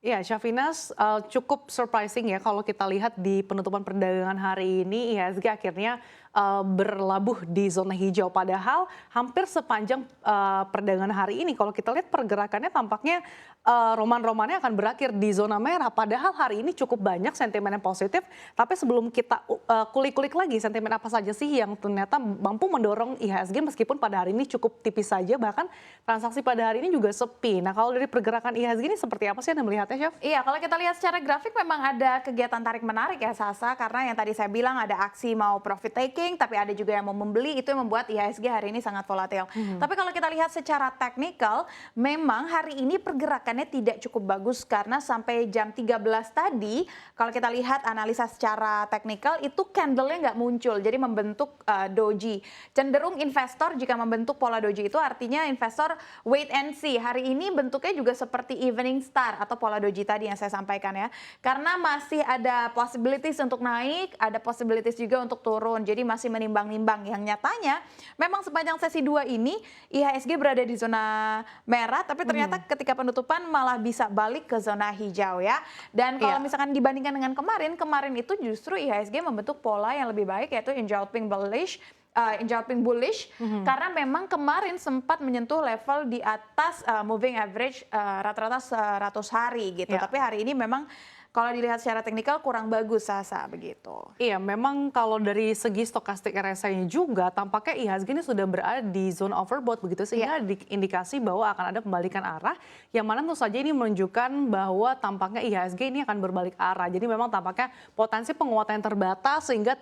Ya, Syafina's cukup surprising ya kalau kita lihat di penutupan perdagangan hari ini IHSG akhirnya berlabuh di zona hijau. Padahal hampir sepanjang perdagangan hari ini kalau kita lihat pergerakannya tampaknya roman-romannya akan berakhir di zona merah. Padahal hari ini cukup banyak sentimen yang positif. Tapi sebelum kita kulik-kulik lagi sentimen apa saja sih yang ternyata mampu mendorong IHSG meskipun pada hari ini cukup tipis saja. Bahkan transaksi pada hari ini juga sepi. Nah kalau dari pergerakan IHSG ini seperti apa sih Anda melihatnya, Chef? Iya, kalau kita lihat secara grafik memang ada kegiatan tarik menarik ya Sasa, karena yang tadi saya bilang ada aksi mau profit taking, tapi ada juga yang mau membeli, itu yang membuat IHSG hari ini sangat volatil. Tapi kalau kita lihat secara teknikal, memang hari ini pergerakannya tidak cukup bagus karena sampai jam 13 tadi, kalau kita lihat analisa secara teknikal itu candle-nya nggak muncul, jadi membentuk doji. Cenderung investor jika membentuk pola doji itu artinya investor wait and see. Hari ini bentuknya juga seperti evening star atau pola doji tadi yang saya sampaikan ya. Karena masih ada possibilities untuk naik, ada possibilities juga untuk turun. Jadi masih menimbang-nimbang. Yang nyatanya memang sepanjang sesi 2 ini IHSG berada di zona merah, tapi ternyata ketika penutupan malah bisa balik ke zona hijau ya. Dan kalau misalkan dibandingkan dengan kemarin itu justru IHSG membentuk pola yang lebih baik yaitu engulfing bullish karena memang kemarin sempat menyentuh level di atas moving average rata-rata 100 hari gitu. Tapi hari ini memang kalau dilihat secara teknikal kurang bagus Sasa begitu. Iya, memang kalau dari segi stokastik RSI-nya juga tampaknya IHSG ini sudah berada di zone overbought begitu sehingga indikasi bahwa akan ada pembalikan arah yang mana tentu saja ini menunjukkan bahwa tampaknya IHSG ini akan berbalik arah. Jadi memang tampaknya potensi penguatan yang terbatas sehingga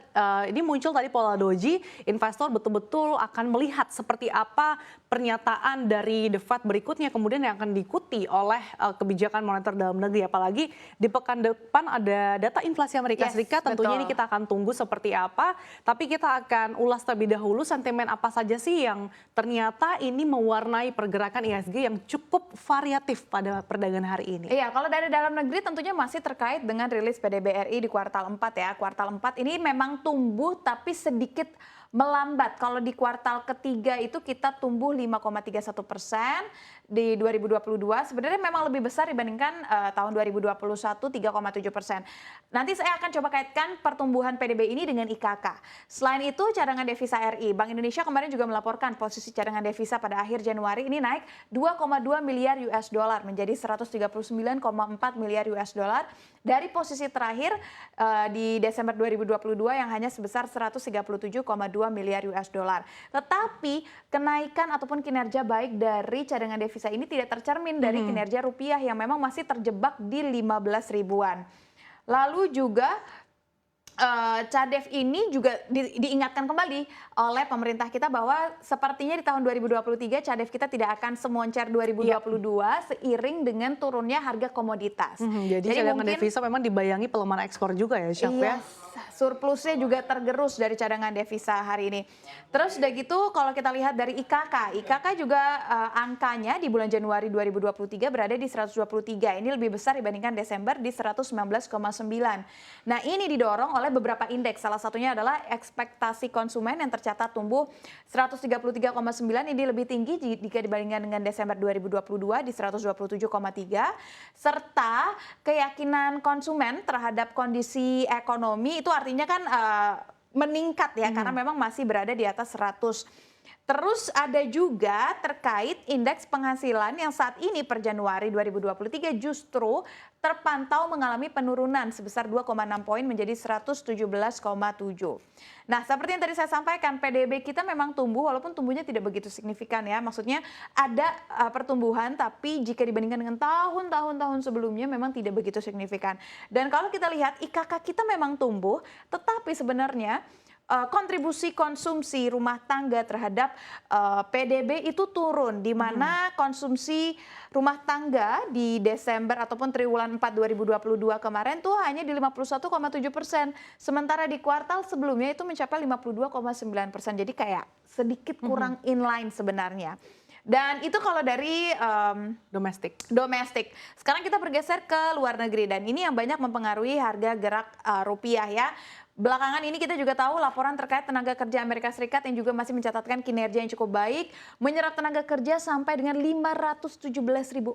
ini muncul tadi pola doji, investor betul-betul akan melihat seperti apa pernyataan dari The Fed berikutnya kemudian yang akan diikuti oleh kebijakan moneter dalam negeri, apalagi di pekan depan ada data inflasi Amerika Serikat. Tentunya ini kita akan tunggu seperti apa, tapi kita akan ulas terlebih dahulu sentimen apa saja sih yang ternyata ini mewarnai pergerakan IHSG yang cukup variatif pada perdagangan hari ini. Iya, kalau dari dalam negeri tentunya masih terkait dengan rilis PDB RI di kuartal 4 ya. Kuartal 4 ini memang tumbuh tapi sedikit melambat. Kalau di kuartal ketiga itu kita tumbuh 5,31% di 2022. Sebenarnya memang lebih besar dibandingkan tahun 2021 3,7%. Nanti saya akan coba kaitkan pertumbuhan PDB ini dengan IKK. Selain itu cadangan devisa RI, Bank Indonesia kemarin juga melaporkan posisi cadangan devisa pada akhir Januari ini naik 2,2 miliar US dollar menjadi 139,4 miliar US dollar dari posisi terakhir di Desember 2022 yang hanya sebesar 137,2 miliar US dollar. Tetapi kenaikan ataupun kinerja baik dari cadangan devisa ini tidak tercermin dari kinerja rupiah yang memang masih terjebak di 15 ribuan. Lalu juga CADEV ini juga diingatkan kembali oleh pemerintah kita bahwa sepertinya di tahun 2023 CADEV kita tidak akan semoncer 2022 seiring dengan turunnya harga komoditas. Jadi cadangan devisa memang dibayangi pelemahan ekspor juga ya, Chef ya? Surplusnya juga tergerus dari cadangan devisa hari ini. Terus udah gitu kalau kita lihat dari IKK juga angkanya di bulan Januari 2023 berada di 123. Ini lebih besar dibandingkan Desember di 119,9. Nah ini didorong oleh beberapa indeks, salah satunya adalah ekspektasi konsumen yang tercatat tumbuh 133,9, ini lebih tinggi jika dibandingkan dengan Desember 2022 di 127,3, serta keyakinan konsumen terhadap kondisi ekonomi itu artinya kan meningkat ya karena memang masih berada di atas 100. Terus ada juga terkait indeks penghasilan yang saat ini per Januari 2023 justru terpantau mengalami penurunan sebesar 2,6 poin menjadi 117,7. Nah, seperti yang tadi saya sampaikan, PDB kita memang tumbuh walaupun tumbuhnya tidak begitu signifikan ya. Maksudnya ada pertumbuhan tapi jika dibandingkan dengan tahun-tahun sebelumnya memang tidak begitu signifikan. Dan kalau kita lihat IKK kita memang tumbuh tetapi sebenarnya kontribusi konsumsi rumah tangga terhadap PDB itu turun, di mana konsumsi rumah tangga di Desember ataupun triwulan 4 2022 kemarin tuh hanya di 51,7%, sementara di kuartal sebelumnya itu mencapai 52,9%, jadi kayak sedikit kurang inline sebenarnya. Dan itu kalau dari domestik. Sekarang kita bergeser ke luar negeri dan ini yang banyak mempengaruhi harga gerak rupiah ya. Belakangan ini kita juga tahu laporan terkait tenaga kerja Amerika Serikat yang juga masih mencatatkan kinerja yang cukup baik, menyerap tenaga kerja sampai dengan 517.000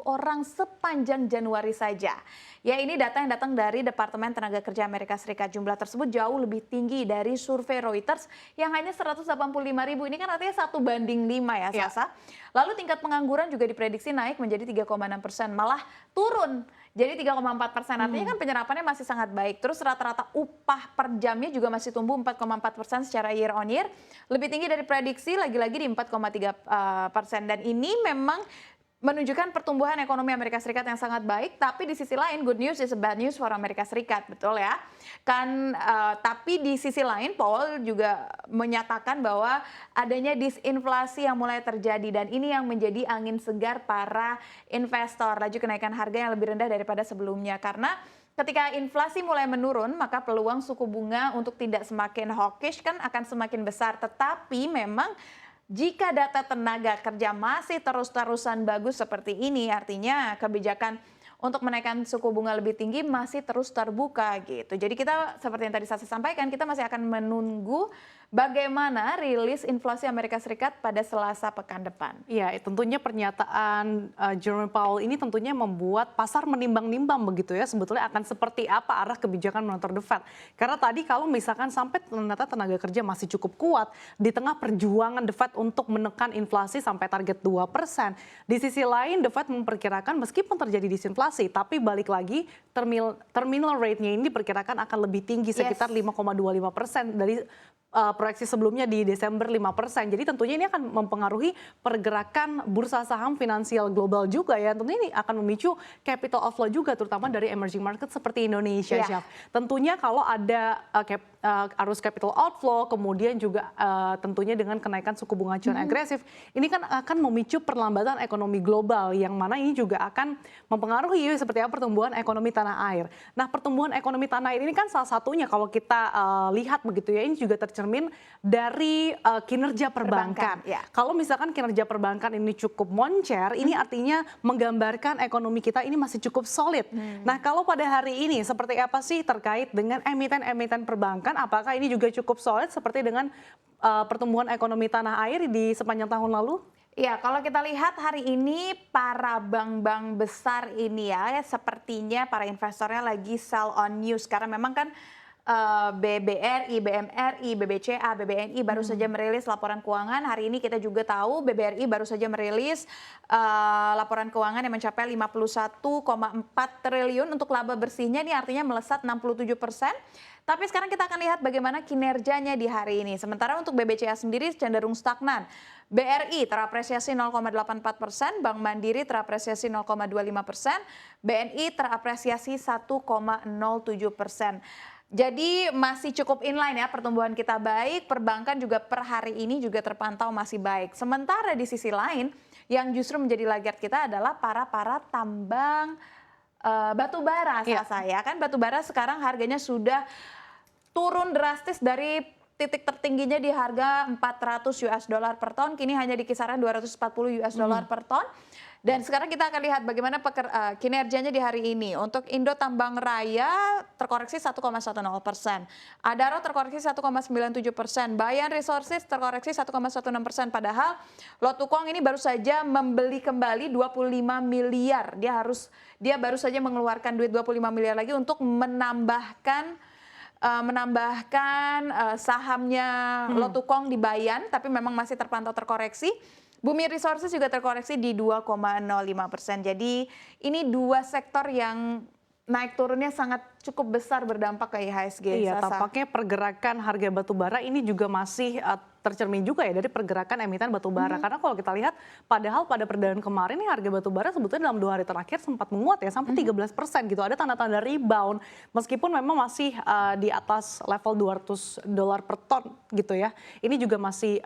orang sepanjang Januari saja. Ya, ini data yang datang dari Departemen Tenaga Kerja Amerika Serikat. Jumlah tersebut jauh lebih tinggi dari survei Reuters yang hanya 185.000. Ini kan artinya 1:5 ya, Sasa. Lalu tingkat pengangguran juga diprediksi naik menjadi 3,6%, malah turun jadi 3,4%. Artinya kan penyerapannya masih sangat baik. Terus rata-rata upah per jamnya juga masih tumbuh 4,4% secara year on year. Lebih tinggi dari prediksi, lagi-lagi di 4,3%. Dan ini memang menunjukkan pertumbuhan ekonomi Amerika Serikat yang sangat baik, tapi di sisi lain good news is a bad news for Amerika Serikat, betul ya? Tapi di sisi lain Powell juga menyatakan bahwa adanya disinflasi yang mulai terjadi dan ini yang menjadi angin segar para investor, laju kenaikan harga yang lebih rendah daripada sebelumnya karena ketika inflasi mulai menurun, maka peluang suku bunga untuk tidak semakin hawkish kan akan semakin besar. Tetapi memang jika data tenaga kerja masih terus-terusan bagus seperti ini, artinya kebijakan untuk menaikkan suku bunga lebih tinggi masih terus terbuka gitu. Jadi kita seperti yang tadi saya sampaikan, kita masih akan menunggu bagaimana rilis inflasi Amerika Serikat pada Selasa pekan depan. Ya, tentunya pernyataan Jerome Powell ini tentunya membuat pasar menimbang-nimbang begitu ya, sebetulnya akan seperti apa arah kebijakan moneter The Fed. Karena tadi kalau misalkan sampai ternyata tenaga kerja masih cukup kuat di tengah perjuangan The Fed untuk menekan inflasi sampai target 2%. Di sisi lain The Fed memperkirakan meskipun terjadi disinflasi, tapi balik lagi terminal rate-nya ini diperkirakan akan lebih tinggi sekitar 5,25% dari proyeksi sebelumnya di Desember 5%. Jadi tentunya ini akan mempengaruhi pergerakan bursa saham finansial global juga ya. Tentunya ini akan memicu capital outflow juga terutama dari emerging market seperti Indonesia, Chef. Tentunya kalau ada arus capital outflow, kemudian juga tentunya dengan kenaikan suku bunga acuan agresif, ini kan akan memicu perlambatan ekonomi global yang mana ini juga akan mempengaruhi seperti apa pertumbuhan ekonomi tanah air. Nah, pertumbuhan ekonomi tanah air ini kan salah satunya kalau kita lihat begitu ya, ini juga tercermin dari kinerja perbankan. Kalau misalkan kinerja perbankan ini cukup moncer, ini artinya menggambarkan ekonomi kita ini masih cukup solid. Nah, kalau pada hari ini seperti apa sih terkait dengan emiten-emiten perbankan? Apakah ini juga cukup solid seperti dengan pertumbuhan ekonomi tanah air di sepanjang tahun lalu? Ya, kalau kita lihat hari ini para bank-bank besar ini ya, sepertinya para investornya lagi sell on news karena memang kan BBRI, BMRI, BBCA, BBNI baru saja merilis laporan keuangan. Hari ini kita juga tahu BBRI baru saja merilis laporan keuangan yang mencapai 51,4 triliun untuk laba bersihnya, ini artinya melesat 67%. Tapi sekarang kita akan lihat bagaimana kinerjanya di hari ini. Sementara untuk BBCA sendiri cenderung stagnan. BRI terapresiasi 0,84%, Bank Mandiri terapresiasi 0,25%, BNI terapresiasi 1,07%. Jadi masih cukup inline ya, pertumbuhan kita baik, perbankan juga per hari ini juga terpantau masih baik. Sementara di sisi lain yang justru menjadi laggard kita adalah para tambang batu bara, saya kan batu bara sekarang harganya sudah turun drastis dari titik tertingginya di harga 400 US dollar per ton, kini hanya di kisaran 240 US dollar per ton. Dan sekarang kita akan lihat bagaimana kinerjanya di hari ini. Untuk Indo Tambang Raya terkoreksi 1,10%, Adaro terkoreksi 1,97%, Bayan Resources terkoreksi 1,16%. Padahal Lotukong ini baru saja membeli kembali 25 miliar. Dia baru saja mengeluarkan duit 25 miliar lagi untuk menambahkan sahamnya Lotukong di Bayan, tapi memang masih terpantau terkoreksi. Bumi Resources juga terkoreksi di 2,05%. Jadi ini dua sektor yang naik turunnya sangat cukup besar berdampak ke IHSG. Iya, tampaknya pergerakan harga batu bara ini juga masih tercermin juga ya dari pergerakan emiten batu bara. Karena kalau kita lihat, padahal pada perdagangan kemarin nih harga batu bara sebetulnya dalam 2 hari terakhir sempat menguat ya sampai 13% gitu. Ada tanda-tanda rebound meskipun memang masih di atas level $200 per ton gitu ya. Ini juga masih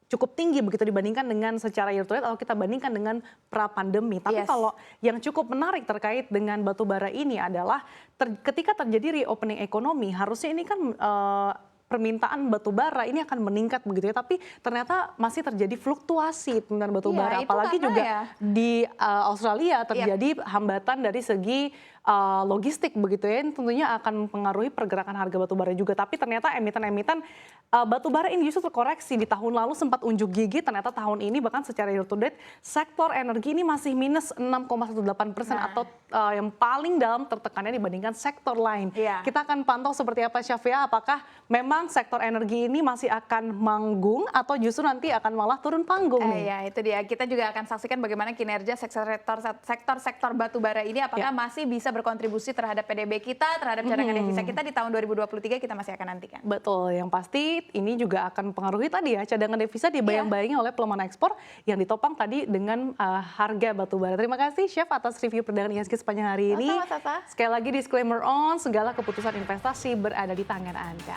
cukup tinggi begitu dibandingkan dengan secara year to date kalau kita bandingkan dengan pra-pandemi. Tapi kalau yang cukup menarik terkait dengan batu bara ini adalah ketika terjadi reopening ekonomi, harusnya ini kan permintaan batu bara ini akan meningkat begitu ya, tapi ternyata masih terjadi fluktuasi permintaan batu Iya, bara, itu apalagi karena juga ya di Australia terjadi hambatan dari segi logistik begitu ya, ini tentunya akan mempengaruhi pergerakan harga batu bara juga. Tapi ternyata emiten-emiten batu bara ini justru terkoreksi di tahun lalu sempat unjuk gigi, ternyata tahun ini bahkan secara year to date sektor energi ini masih minus 6,18% atau yang paling dalam tertekannya dibandingkan sektor lain. Iya. Kita akan pantau seperti apa Syafia, apakah memang sektor energi ini masih akan manggung atau justru nanti akan malah turun panggung nih? Ya, itu dia. Kita juga akan saksikan bagaimana kinerja sektor batu bara ini apakah masih bisa berkontribusi terhadap PDB kita, terhadap cadangan devisa kita di tahun 2023, kita masih akan nantikan. Betul, yang pasti ini juga akan mempengaruhi tadi ya cadangan devisa dibayang-bayangi oleh pelemahan ekspor yang ditopang tadi dengan harga batu bara. Terima kasih Chef atas review perdagangan IHSG sepanjang hari ini. Sama-sama, Sasa. Sekali lagi disclaimer on, segala keputusan investasi berada di tangan Anda.